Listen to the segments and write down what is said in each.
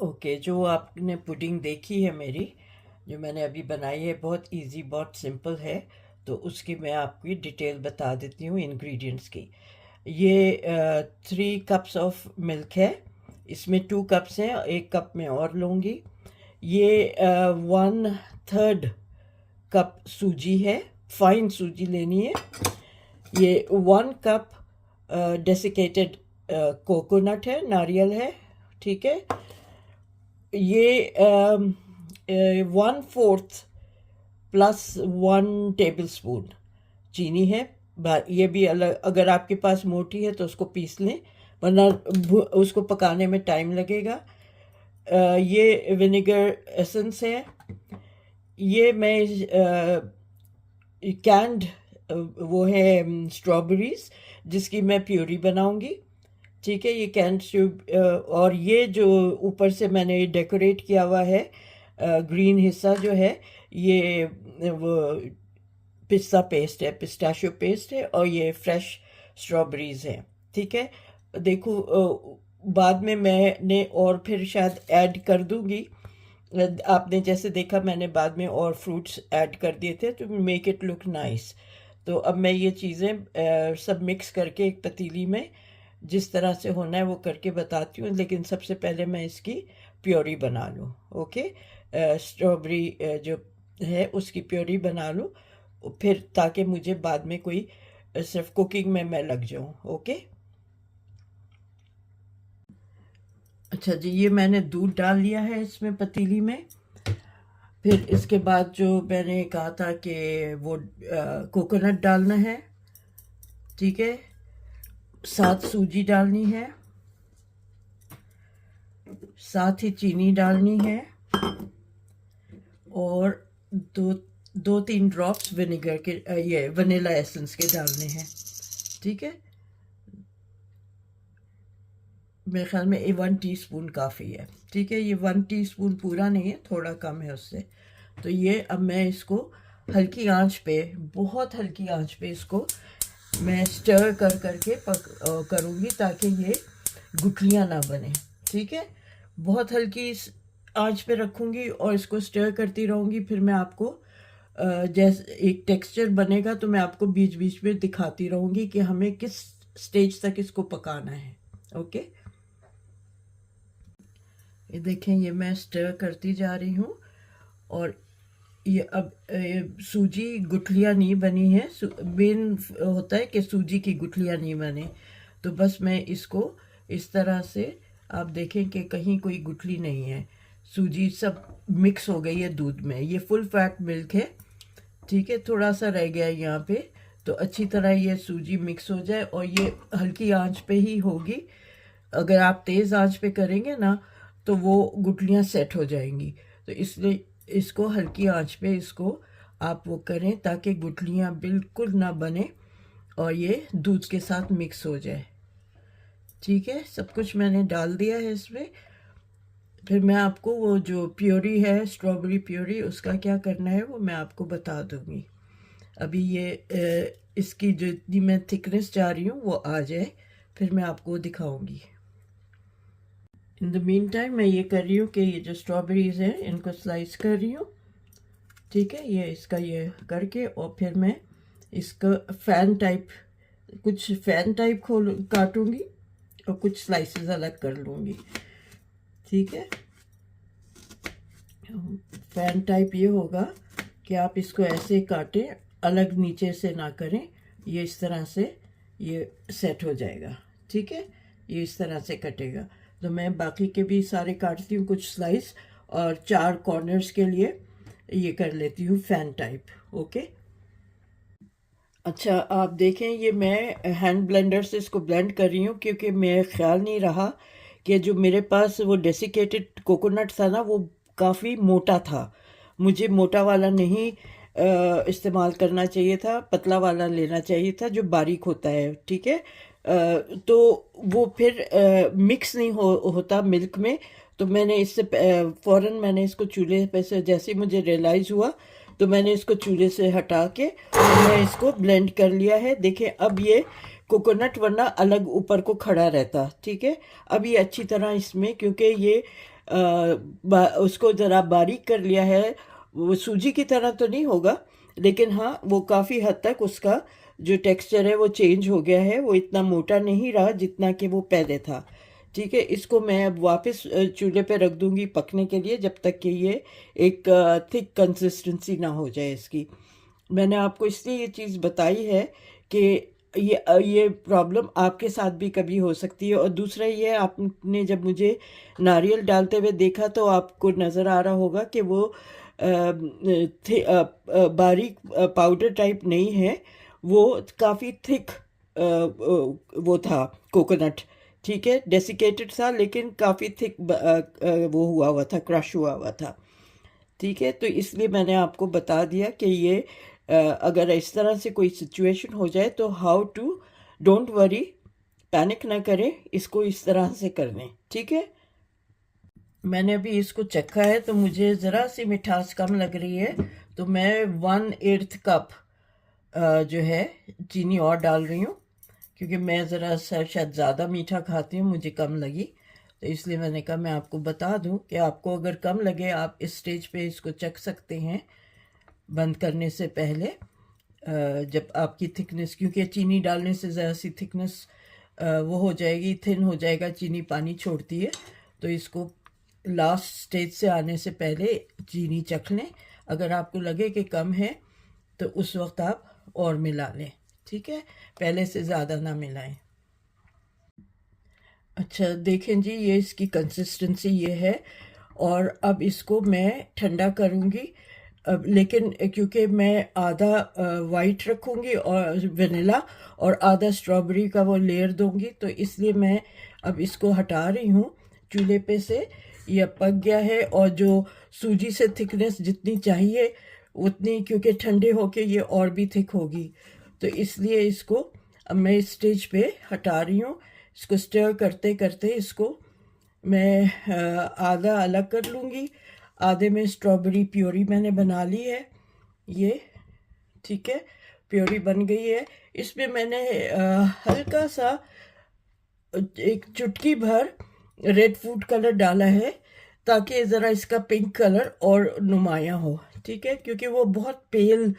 Okay, जो आपने pudding देखी है मेरी, जो मैंने अभी बनाई है, बहुत इजी, बहुत सिंपल है। तो उसकी मैं आपकी डिटेल बता देती हूँ इंग्रेडिएंट्स की। ये 3 कप्स ऑफ मिल्क है। इसमें 2 कप्स हैं, 1 कप में और लूँगी। ये 1/3 कप सूजी है, फाइन सूजी लेनी है। ये 1 कप डेसिकेटेड कोकोनट है, नारियल है, ठीक है। ये 1/4 प्लस 1 टेबल स्पून चीनी है। ये भी अलग, अगर आपके पास मोटी है तो उसको पीस लें, वरना उसको पकाने में टाइम लगेगा। ये विनेगर एसेंस है। ये मैं कैंड वो है स्ट्रॉबेरीज, जिसकी मैं प्यूरी बनाऊंगी, ठीक है। ये कैंड और ये जो ऊपर से मैंने डेकोरेट किया हुआ है ग्रीन हिस्सा जो है, ये वो पिस्ता पेस्ट है, पिस्ताशियो पेस्ट है, और ये फ्रेश स्ट्रॉबेरीज हैं, ठीक है। देखो, बाद में मैंने और फिर शायद ऐड कर दूंगी। आपने जैसे देखा, मैंने बाद में और फ्रूट्स ऐड कर दिए थे to make it look nice. तो अब मैं ये चीज़ें सब मिक्स करके एक पतीली में जिस तरह से होना है वो करके बताती हूँ, लेकिन सबसे पहले मैं इसकी प्योरी बना लूँ। ओके, स्ट्रॉबेरी जो है उसकी प्योरी बना लूँ, फिर ताकि मुझे बाद में कोई सिर्फ कुकिंग में मैं लग जाऊँ। ओके, अच्छा जी, ये मैंने दूध डाल लिया है इसमें पतीली में। फिर इसके बाद जो मैंने कहा था कि वो कोकोनट डालना है, ठीक है। साथ सूजी डालनी है, साथ ही चीनी डालनी है, और दो 2-3 ड्रॉप्स विनेगर के ये वनीला एसेंस के डालने हैं, ठीक है। मेरे ख्याल में ये 1 टीस्पून काफ़ी है, ठीक है। ये 1 टीस्पून पूरा नहीं है, थोड़ा कम है उससे। तो ये अब मैं इसको हल्की आंच पे, बहुत हल्की आंच पे इसको मैं स्टर कर करके करूँगी, ताकि ये गुठलियाँ ना बने, ठीक है। बहुत हल्की आंच पे रखूँगी और इसको स्टर करती रहूँगी। फिर मैं आपको जैसे एक टेक्सचर बनेगा तो मैं आपको बीच बीच में दिखाती रहूँगी कि हमें किस स्टेज तक इसको पकाना है। ओके, ये देखें, ये मैं स्टर करती जा रही हूँ, और ये अब सूजी गुठलियाँ नहीं बनी है। मेन होता है कि सूजी की गुठलियाँ नहीं बने। तो बस मैं इसको इस तरह से, आप देखें कि कहीं कोई गुठली नहीं है, सूजी सब मिक्स हो गई है दूध में। ये फुल फैट मिल्क है, ठीक है। थोड़ा सा रह गया है यहाँ पे, तो अच्छी तरह ये सूजी मिक्स हो जाए, और ये हल्की आंच पे ही होगी। अगर आप तेज़ आंच पे करेंगे ना तो वो गुठलियाँ सेट हो जाएंगी। तो इसलिए इसको हल्की आंच पे इसको आप वो करें, ताकि गुठलियाँ बिल्कुल ना बने और ये दूध के साथ मिक्स हो जाए, ठीक है। सब कुछ मैंने डाल दिया है इसमें। फिर मैं आपको वो जो प्योरी है, स्ट्रॉबेरी प्योरी, उसका क्या करना है वो मैं आपको बता दूंगी। अभी ये इसकी जो इतनी मैं थिकनेस चाह रही हूँ वो आ जाए, फिर मैं आपको दिखाऊंगी। इन द मीन टाइम मैं ये कर रही हूँ कि ये जो स्ट्रॉबेरीज हैं इनको स्लाइस कर रही हूँ, ठीक है। ये इसका ये करके, और फिर मैं इसका कुछ फैन टाइप खोल काटूंगी, और कुछ स्लाइसेस अलग कर लूँगी, ठीक है। फैन टाइप ये होगा कि आप इसको ऐसे काटें, अलग नीचे से ना करें, ये इस तरह से ये सेट हो जाएगा, ठीक है। ये इस तरह से कटेगा। तो मैं बाकी के भी सारे काटती हूँ, कुछ स्लाइस, और 4 कॉर्नर्स के लिए ये कर लेती हूँ फैन टाइप। ओके, अच्छा, आप देखें, ये मैं हैंड ब्लेंडर से इसको ब्लेंड कर रही हूँ, क्योंकि मेरा ख्याल नहीं रहा कि जो मेरे पास वो डेसिकेटेड कोकोनट था ना, वो काफ़ी मोटा था। मुझे मोटा वाला नहीं इस्तेमाल करना चाहिए था, पतला वाला लेना चाहिए था जो बारीक होता है, ठीक है। तो वो फिर मिक्स नहीं होता मिल्क में। तो मैंने इससे फ़ौरन मैंने इसको चूल्हे पे से, जैसे ही मुझे रियलाइज़ हुआ, तो मैंने इसको चूल्हे से हटा के और मैं इसको ब्लेंड कर लिया है। देखिए, अब ये कोकोनट वरना अलग ऊपर को खड़ा रहता, ठीक है। अब ये अच्छी तरह इसमें, क्योंकि ये उसको ज़रा बारीक कर लिया है। वो सूजी की तरह तो नहीं होगा, लेकिन हाँ वो काफ़ी हद तक उसका जो टेक्सचर है वो चेंज हो गया है। वो इतना मोटा नहीं रहा जितना कि वो पहले था। ठीक है, इसको मैं अब वापस चूल्हे पे रख दूंगी पकने के लिए, जब तक कि ये एक थिक कंसिस्टेंसी ना हो जाए इसकी। मैंने आपको इसलिए ये चीज़ बताई है कि ये प्रॉब्लम आपके साथ भी कभी हो सकती है। और दूसरा ये, आपने जब मुझे नारियल डालते हुए देखा तो आपको नज़र आ रहा होगा कि वो बारीक पाउडर टाइप नहीं है, वो काफ़ी थिक वो था कोकोनट। ठीक है, डेसिकेटेड था लेकिन काफ़ी थिक वो हुआ हुआ था, क्रश हुआ हुआ था। ठीक है, तो इसलिए मैंने आपको बता दिया कि ये अगर इस तरह से कोई सिचुएशन हो जाए तो how to, don't worry, panic ना करें, इसको इस तरह से कर लें। ठीक है, मैंने अभी इसको चखा है तो मुझे ज़रा सी मिठास कम लग रही है, तो मैं 1/8 कप जो है चीनी और डाल रही हूँ, क्योंकि मैं ज़रा सा शायद ज़्यादा मीठा खाती हूँ, मुझे कम लगी, तो इसलिए मैंने कहा मैं आपको बता दूं कि आपको अगर कम लगे आप इस स्टेज पे इसको चख सकते हैं बंद करने से पहले। जब आपकी थिकनेस, क्योंकि चीनी डालने से ज़रा सी थिकनेस वो हो जाएगी, थिन हो जाएगा, चीनी पानी छोड़ती है, तो इसको लास्ट स्टेज से आने से पहले चीनी चख लें। अगर आपको लगे कि कम है तो उस वक्त आप और मिला लें। ठीक है, पहले से ज़्यादा ना मिलाएं। अच्छा देखें जी, ये इसकी कंसिस्टेंसी ये है। और अब इसको मैं ठंडा करूँगी। अब लेकिन क्योंकि मैं आधा वाइट रखूँगी और वनीला, और आधा स्ट्रॉबेरी का वो लेयर दूँगी, तो इसलिए मैं अब इसको हटा रही हूँ चूल्हे पे से। ये पक गया है, और जो सूजी से थिकनेस जितनी चाहिए उतनी, क्योंकि ठंडे होके ये और भी थिक होगी, तो इसलिए इसको अब मैं इस स्टेज पे हटा रही हूँ। इसको स्टर करते करते इसको मैं आधा अलग कर लूँगी। आधे में स्ट्रॉबेरी प्योरी मैंने बना ली है ये। ठीक है, प्योरी बन गई है। इसमें मैंने हल्का सा एक चुटकी भर रेड फूड कलर डाला है, ताकि ज़रा इसका पिंक कलर और नुमाया हो। ठीक है, क्योंकि वो बहुत पेल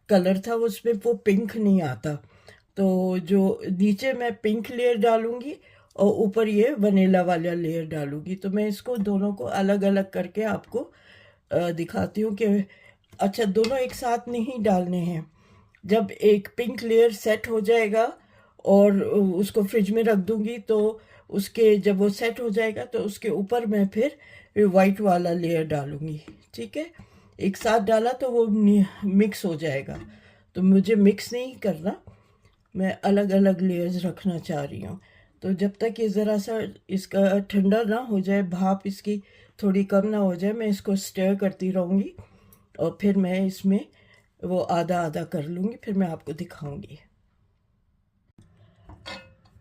कलर था, उसमें वो पिंक नहीं आता। तो जो नीचे मैं पिंक लेयर डालूंगी और ऊपर ये वनीला वाला लेयर डालूंगी। तो मैं इसको दोनों को अलग अलग करके आपको दिखाती हूँ कि अच्छा, दोनों एक साथ नहीं डालने हैं। जब एक पिंक लेयर सेट हो जाएगा और उसको फ्रिज में रख दूंगी, तो उसके जब वो सेट हो जाएगा तो उसके ऊपर मैं फिर वाइट वाला लेयर डालूंगी। ठीक है, एक साथ डाला तो वो मिक्स हो जाएगा, तो मुझे मिक्स नहीं करना, मैं अलग अलग लेयर्स रखना चाह रही हूँ। तो जब तक ये ज़रा सा इसका ठंडा ना हो जाए, भाप इसकी थोड़ी कम ना हो जाए, मैं इसको स्टर करती रहूँगी, और फिर मैं इसमें वो आधा आधा कर लूँगी, फिर मैं आपको दिखाऊंगी।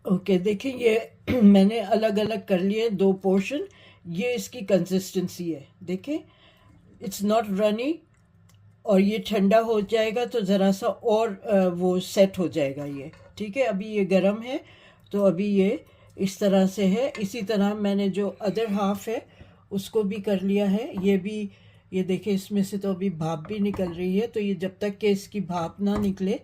ओके, देखिए ये मैंने अलग अलग कर लिए 2 पोर्शन। ये इसकी कंसिस्टेंसी है, देखें, इट्स नॉट रनी, और ये ठंडा हो जाएगा तो ज़रा सा और वो सेट हो जाएगा ये। ठीक है, अभी ये गर्म है, तो अभी ये इस तरह से है। इसी तरह मैंने जो अदर हाफ है उसको भी कर लिया है। ये भी, ये देखिए, इसमें से तो अभी भाप भी निकल रही है, तो ये जब तक कि इसकी भाप ना निकले,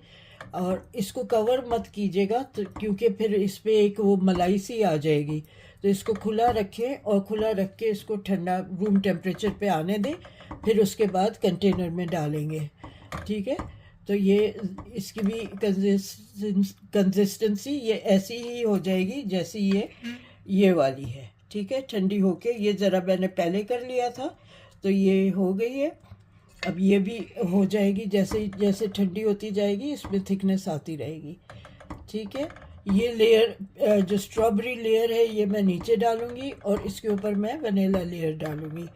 और इसको कवर मत कीजिएगा, तो क्योंकि फिर इस पर एक वो मलाई सी आ जाएगी। तो इसको खुला रखें, और खुला रख के इसको ठंडा रूम टेम्परेचर पे आने दें, फिर उसके बाद कंटेनर में डालेंगे। ठीक है, तो ये इसकी भी कंसिस्टेंसी ये ऐसी ही हो जाएगी जैसी ये वाली है। ठीक है, ठंडी होके, ये ज़रा मैंने पहले कर लिया था तो ये हो गई है। अब ये भी हो जाएगी, जैसे जैसे ठंडी होती जाएगी इसमें थिकनेस आती रहेगी। ठीक है, ये लेयर जो स्ट्रॉबेरी लेयर है ये मैं नीचे डालूंगी, और इसके ऊपर मैं वनीला लेयर डालूंगी।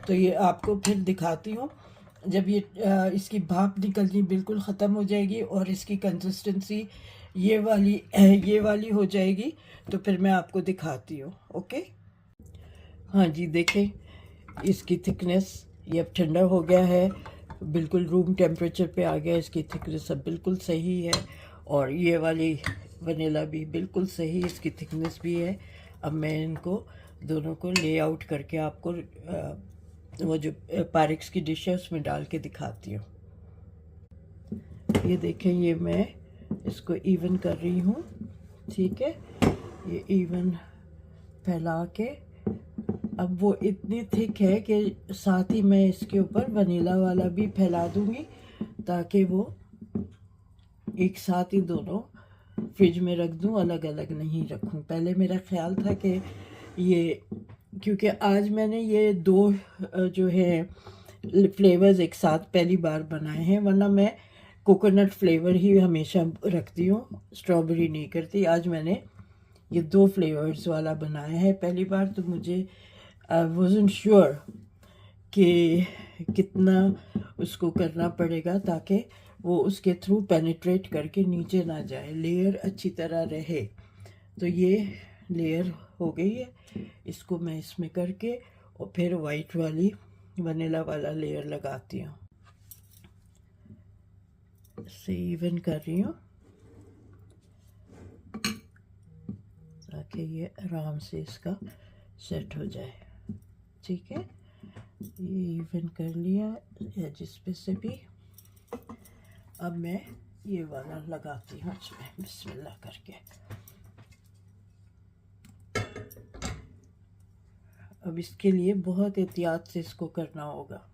तो ये आपको फिर दिखाती हूँ जब ये इसकी भाप निकलनी बिल्कुल ख़त्म हो जाएगी और इसकी कंसिस्टेंसी ये वाली हो जाएगी, तो फिर मैं आपको दिखाती हूँ। ओके, हाँ जी, देखें इसकी थिकनेस, ये अब ठंडा हो गया है, बिल्कुल रूम टेम्परेचर पे आ गया, इसकी थिकनेस अब बिल्कुल सही है, और ये वाली वनीला भी बिल्कुल सही इसकी थिकनेस भी है। अब मैं इनको दोनों को ले आउट करके आपको वो जो पारिक्स की डिश है उसमें डाल के दिखाती हूँ। ये देखें, ये मैं इसको इवन कर रही हूँ, ठीक है। ये इवन फैला के, अब वो इतनी थिक है कि साथ ही मैं इसके ऊपर वनीला वाला भी फैला दूँगी ताकि वो एक साथ ही दोनों फ्रिज में रख दूँ, अलग अलग नहीं रखूँ। पहले मेरा ख्याल था कि ये, क्योंकि आज मैंने ये दो जो है फ्लेवर्स एक साथ पहली बार बनाए हैं, वरना मैं कोकोनट फ्लेवर ही हमेशा रखती हूँ, स्ट्रॉबेरी नहीं करती। आज मैंने ये दो फ्लेवर्स वाला बनाया है पहली बार, तो मुझे वाज़न्ट श्योर कि कितना उसको करना पड़ेगा ताकि वो उसके थ्रू पेनिट्रेट करके नीचे ना जाए, लेयर अच्छी तरह रहे। तो ये लेयर हो गई है, इसको मैं इसमें करके और फिर वाइट वाली वनीला वाला लेयर लगाती हूँ। इससे इवन कर रही हूँ ताकि ये आराम से इसका सेट हो जाए, ठीक है। ये इवन कर लिया या जिस पे से भी। अब मैं ये वाला लगाती हूँ इसमें बिस्मिल्लाह करके। अब इसके लिए बहुत एहतियात से इसको करना होगा।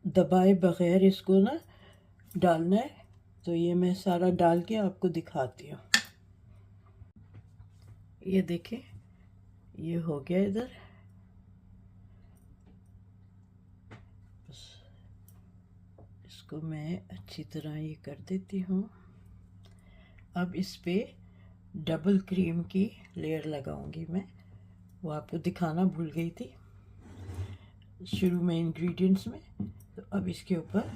दबाए बगैर इसको ना डालना है। तो ये मैं सारा डाल के आपको दिखाती हूँ। ये देखें, ये हो गया इधर। इसको मैं अच्छी तरह ये कर देती हूँ। अब इस पे डबल क्रीम की लेयर लगाऊंगी मैं, वो आपको दिखाना भूल गई थी शुरू में इंग्रेडिएंट्स में। तो अब इसके ऊपर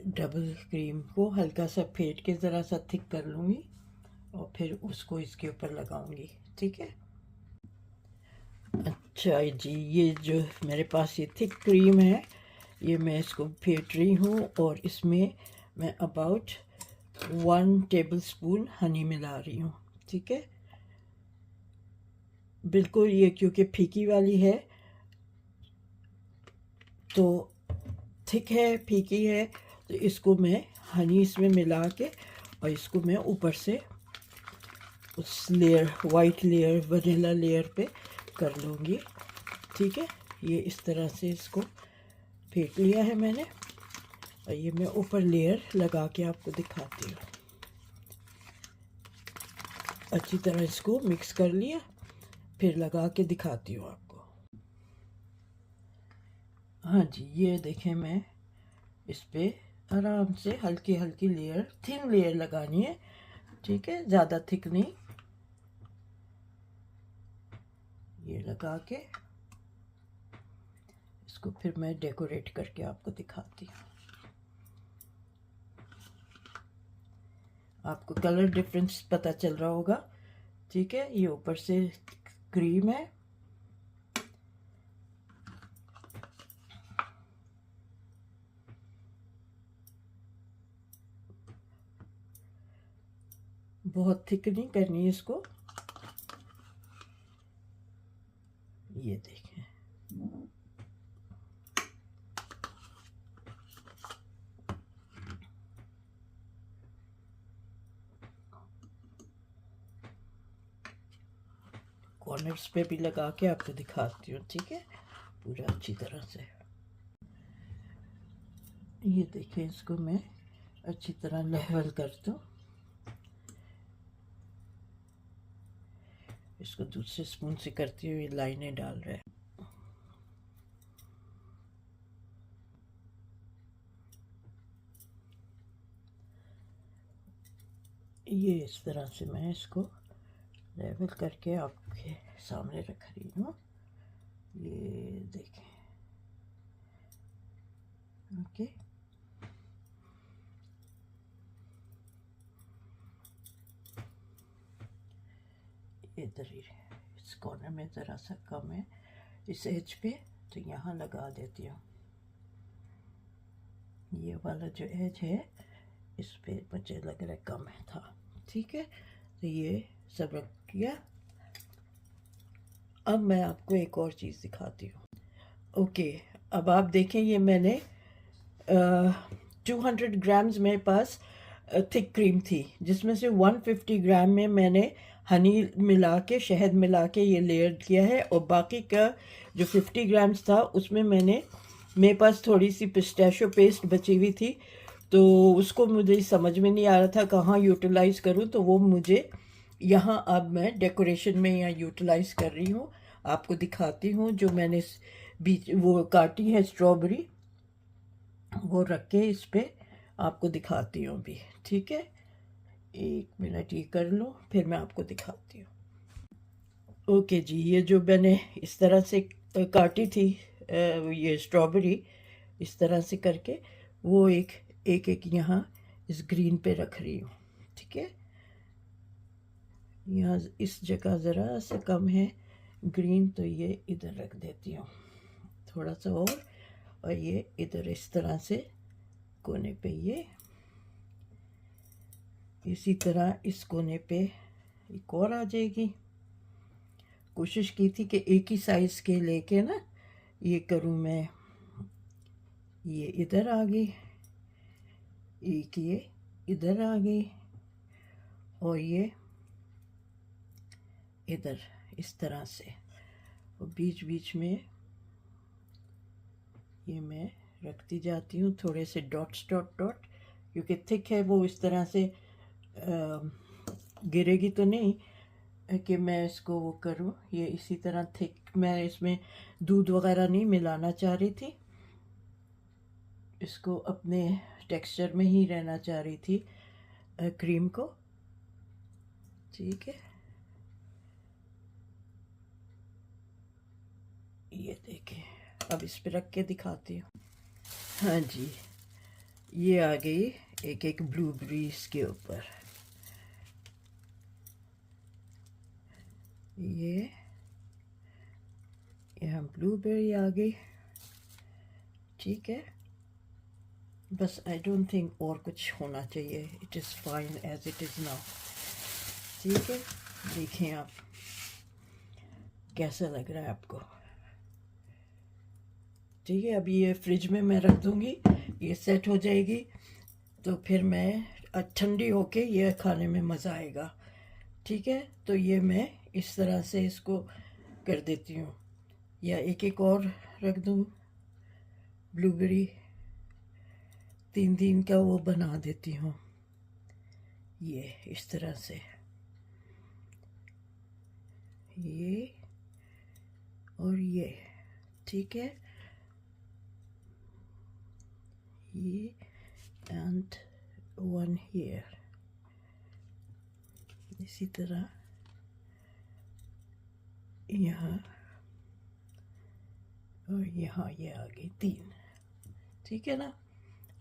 डबल क्रीम को हल्का सा फेंट के ज़रा सा थिक कर लूँगी और फिर उसको इसके ऊपर लगाऊंगी, ठीक है। अच्छा जी, ये जो मेरे पास ये थिक क्रीम है, ये मैं इसको फेंट रही हूँ और इसमें मैं अबाउट 1 टेबलस्पून हनी मिला रही हूँ, ठीक है। बिल्कुल ये क्योंकि फीकी वाली है तो थिक है, फीकी है, तो इसको मैं हनी इसमें मिला के और इसको मैं ऊपर से उस layer, white layer, vanilla layer पे कर लूँगी, ठीक है। ये इस तरह से इसको फेंट लिया है मैंने और ये मैं ऊपर लेयर लगा के आपको दिखाती हूँ। अच्छी तरह इसको मिक्स कर लिया, फिर लगा के दिखाती हूँ आपको। हाँ जी, ये देखें, मैं इस पे आराम से हल्की हल्की लेयर, थिन लेयर लगानी है, ठीक है, ज़्यादा थिक नहीं। ये लगा के इसको फिर मैं डेकोरेट करके आपको दिखाती हूँ। आपको कलर डिफरेंस पता चल रहा होगा, ठीक है। ये ऊपर से क्रीम है, बहुत थिक नहीं करनी है इसको। ये देखें, कॉर्नर्स पे भी लगा के आपको दिखाती हूँ, ठीक है, पूरा अच्छी तरह से। ये देखें, इसको मैं अच्छी तरह लेवल कर दूँ। इसको दूसरे स्पून से करती हुई लाइनें डाल रहे हैं। ये इस तरह से मैं इसको लेवल करके आपके सामने रख रही हूँ। ये देखें, ओके। इधर ही इस कॉर्नर में ज़रा सा कम है इस एज पे, तो यहाँ लगा देती हूँ। ये वाला जो एज है इस पे मुझे लग रहा है कम है था। ठीक है, तो ये सब रख दिया। अब मैं आपको एक और चीज़ दिखाती हूँ। ओके, अब आप देखें, ये मैंने 200 ग्राम्स मेरे पास थिक क्रीम थी, जिसमें से 150 ग्राम में मैंने हनी मिला के, शहद मिला के ये लेयर किया है, और बाकी का जो 50 ग्राम्स था उसमें मेरे पास थोड़ी सी पिस्ताशियो पेस्ट बची हुई थी, तो उसको मुझे समझ में नहीं आ रहा था कहाँ यूटिलाइज़ करूँ, तो वो मुझे यहाँ अब मैं डेकोरेशन में यहाँ यूटिलाइज़ कर रही हूँ। आपको दिखाती हूँ जो मैंने बीच वो काटी है स्ट्रॉबेरी, वो रख के इस पे आपको दिखाती हूँ अभी। ठीक है, 1 मिनट ये कर लो, फिर मैं आपको दिखाती हूँ। ओके जी, ये जो मैंने इस तरह से काटी थी ये स्ट्रॉबेरी, इस तरह से करके वो एक एक एक यहाँ इस ग्रीन पे रख रही हूँ। ठीक है, यहाँ इस जगह ज़रा सा कम है ग्रीन, तो ये इधर रख देती हूँ थोड़ा सा और ये इधर इस तरह से कोने पे, ये इसी तरह इस कोने पे एक और आ जाएगी। कोशिश की थी कि एक ही साइज़ के लेके ना ये करूँ मैं। ये इधर आ गई, एक ये इधर आ गई, और ये इधर इस तरह से, और बीच बीच में ये मैं रखती जाती हूँ थोड़े से डॉट्स, डॉट डॉट, क्योंकि थिक है वो इस तरह से गिरेगी तो नहीं कि मैं इसको वो करूँ। ये इसी तरह थिक, मैं इसमें दूध वगैरह नहीं मिलाना चाह रही थी, इसको अपने टेक्सचर में ही रहना चाह रही थी क्रीम को। ठीक है, ये देखें, अब इस पे रख के दिखाती हूँ। हाँ जी, ये आ गई एक एक ब्लूबेरीज के ऊपर, ये यहाँ ब्लूबेरी आ गई। ठीक है, बस आई डोंट थिंक और कुछ होना चाहिए, it is fine as it is now. ठीक है, देखें आप कैसा लग रहा है आपको। ठीक है, अभी ये फ्रिज में मैं रख दूँगी, ये सेट हो जाएगी, तो फिर मैं ठंडी होके ये खाने में मज़ा आएगा। ठीक है, तो ये मैं इस तरह से इसको कर देती हूँ, या एक एक और रख दूँ ब्लूबेरी, 3 का वो बना देती हूँ, ये इस तरह से, ये और ये। ठीक है, ये एंड वन हियर, इसी तरह यहाँ और यहाँ, ये आ गई 3। ठीक है ना,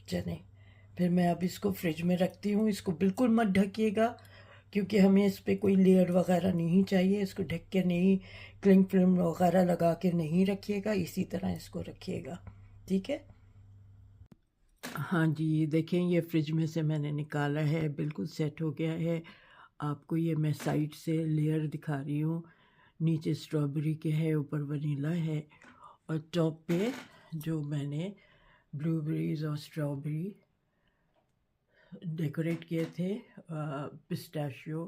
चले फिर मैं अब इसको फ्रिज में रखती हूँ। इसको बिल्कुल मत ढकिएगा, क्योंकि हमें इस पर कोई लेयर वगैरह नहीं चाहिए, इसको ढक के नहीं, क्लिंग फिल्म वगैरह लगा के नहीं रखिएगा, इसी तरह इसको रखिएगा। ठीक है, हाँ जी, ये देखें, ये फ्रिज में से मैंने निकाला है, बिल्कुल सेट हो गया है। आपको ये मैं साइड से लेयर दिखा रही हूँ, नीचे स्ट्रॉबेरी के है, ऊपर वनीला है, और टॉप पे जो मैंने ब्लूबेरीज और स्ट्रॉबेरी डेकोरेट किए थे पिस्ताशियो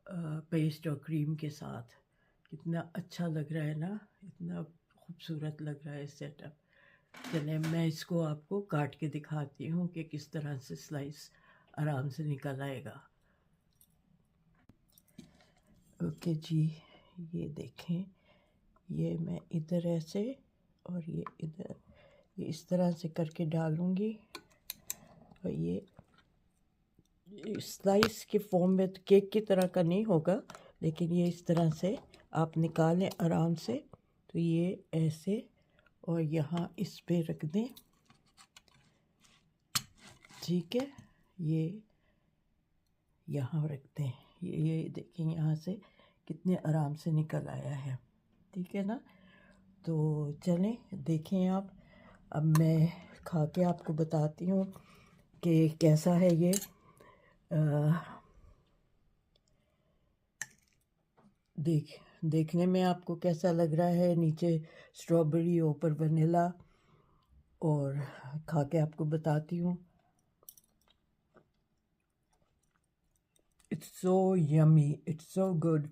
पेस्ट और क्रीम के साथ। कितना अच्छा लग रहा है ना, इतना खूबसूरत लग रहा है सेटअप। चलिए मैं इसको आपको काट के दिखाती हूँ कि किस तरह से स्लाइस आराम से निकल आएगा। ओके जी, ये देखें, ये मैं इधर ऐसे और ये इधर, ये इस तरह से करके डालूँगी, और ये स्लाइस के फॉर्म में तो केक की तरह का नहीं होगा, लेकिन ये इस तरह से आप निकालें आराम से, तो ये ऐसे और यहाँ इस पे रख दें। ठीक है, ये यहाँ रख दें, ये देखें यहाँ से कितने आराम से निकल आया है। ठीक है ना, तो चलें देखें आप, अब मैं खा के आपको बताती हूँ कि कैसा है ये। देखने में आपको कैसा लग रहा है। नीचे स्ट्रॉबेरी, ऊपर वनीला, और खा के आपको बताती हूँ। It's so yummy, it's so good.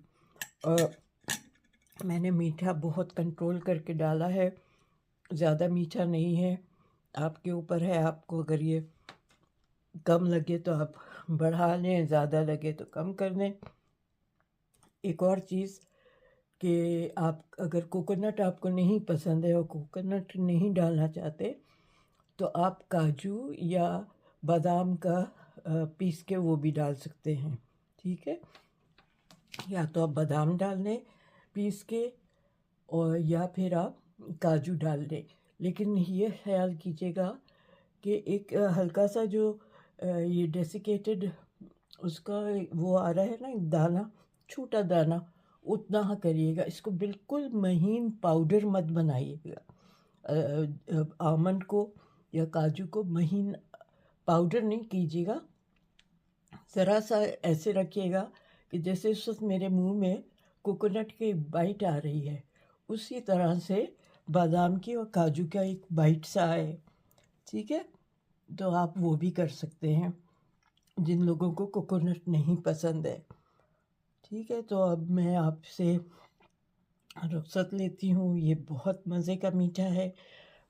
और मैंने मीठा बहुत कंट्रोल करके डाला है, ज़्यादा मीठा नहीं है। आपके ऊपर है, आपको अगर ये कम लगे तो आप बढ़ा लें, ज़्यादा लगे तो कम कर लें। एक और चीज़ कि आप अगर कोकोनट आपको नहीं पसंद है और कोकोनट नहीं डालना चाहते तो आप काजू या बादाम का पीस के वो भी डाल सकते हैं। ठीक है, या तो आप बादाम डाल लें पीस के, और या फिर आप काजू डाल दें। लेकिन ये ख्याल कीजिएगा कि एक हल्का सा जो ये डेसिकेटेड उसका वो आ रहा है ना, एक दाना, छोटा दाना, उतना करिएगा। इसको बिल्कुल महीन पाउडर मत बनाइएगा। आमंड को या काजू को महीन पाउडर नहीं कीजिएगा, ज़रा सा ऐसे रखिएगा कि जैसे उस वक्त मेरे मुंह में कोकोनट की बाइट आ रही है, उसी तरह से बादाम की और काजू का एक बाइट सा आए। ठीक है, तो आप वो भी कर सकते हैं जिन लोगों को कोकोनट नहीं पसंद है। ठीक है, तो अब मैं आपसे रुख्सत लेती हूँ। ये बहुत मज़े का मीठा है,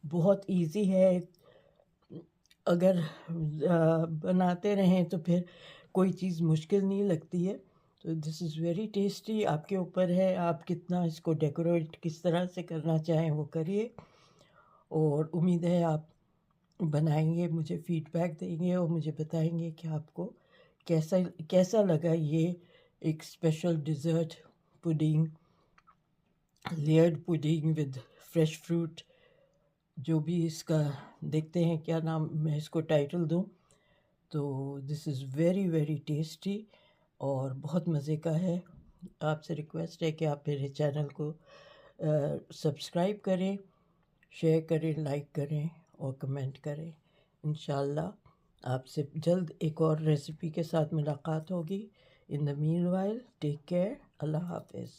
बहुत इजी है। अगर बनाते रहें तो फिर कोई चीज़ मुश्किल नहीं लगती है। तो दिस इज़ वेरी टेस्टी। आपके ऊपर है आप कितना इसको डेकोरेट किस तरह से करना चाहें वो करिए, और उम्मीद है आप बनाएंगे, मुझे फीडबैक देंगे और मुझे बताएंगे कि आपको कैसा कैसा लगा ये एक special dessert pudding, layered pudding with fresh fruit. जो भी इसका देखते हैं क्या नाम मैं इसको टाइटल दूं। तो this is very very tasty और बहुत मज़े का है। आपसे रिक्वेस्ट है कि आप मेरे चैनल को सब्सक्राइब करें, शेयर करें, लाइक करें और कमेंट करें। इंशाल्लाह आपसे जल्द एक और रेसिपी के साथ मुलाकात होगी। In the meanwhile take care, Allah हाफिज़।